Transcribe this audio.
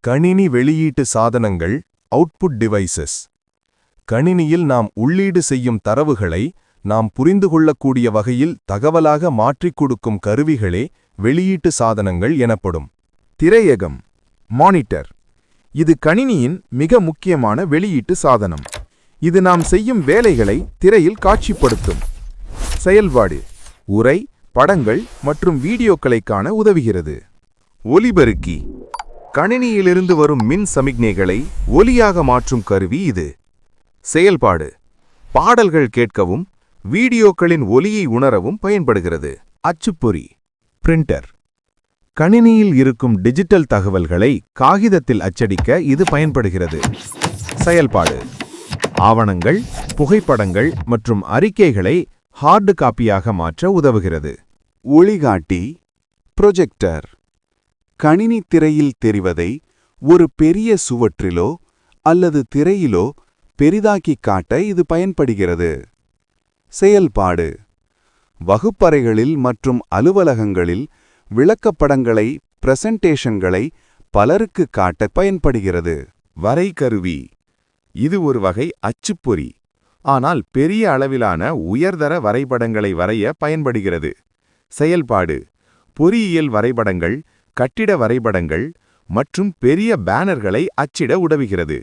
கணினி வெளியீட்டு சாதனங்கள் அவுட்புட் டிவைசஸ். கணினியில் நாம் உள்ளீடு செய்யும் தரவுகளை நாம் புரிந்து கொள்ளக்கூடிய வகையில் தகவலாக மாற்றிக் கொடுக்கும் கருவிகளே வெளியீட்டு சாதனங்கள் எனப்படும். திரையகம் மானிட்டர். இது கணினியின் மிக முக்கியமான வெளியீட்டு சாதனம். இது நாம் செய்யும் வேலைகளை திரையில் காட்சிப்படுத்தும். செயல்பாடு உரை, படங்கள் மற்றும் வீடியோக்களை காண உதவுகிறது. ஒலிபெருக்கி. கணினியிலிருந்து வரும் மின் சமிக்ஞைகளை ஒலியாக மாற்றும் கருவி இது. செயல்பாடு பாடல்கள் கேட்கவும் வீடியோக்களின் ஒலியை உணரவும் பயன்படுகிறது. அச்சுப்பொறி பிரிண்டர். கணினியில் இருக்கும் டிஜிட்டல் தகவல்களை காகிதத்தில் அச்சடிக்க இது பயன்படுகிறது. செயல்பாடு ஆவணங்கள், புகைப்படங்கள் மற்றும் அறிக்கைகளை ஹார்டு காப்பியாக மாற்ற உதவுகிறது. ஒளிகாட்டி ப்ரொஜெக்டர். கணினி திரையில் தெரிவதை ஒரு பெரிய சுவற்றிலோ அல்லது திரையிலோ பெரிதாக்கிக் காட்ட இது பயன்படுகிறது. செயல்பாடு வகுப்பறைகளில் மற்றும் அலுவலகங்களில் விளக்கப்படங்களை, பிரசன்டேஷன்களை பலருக்கு காட்ட பயன்படுகிறது. வரைகருவி. இது ஒரு வகை அச்சுப்பொறி, ஆனால் பெரிய அளவிலான உயர்தர வரைபடங்களை வரைய பயன்படுகிறது. செயல்பாடு பொறியியல் வரைபடங்கள், கட்டிட வரைபடங்கள் மற்றும் பெரிய பேனர்களை அச்சிட உதவுகிறது.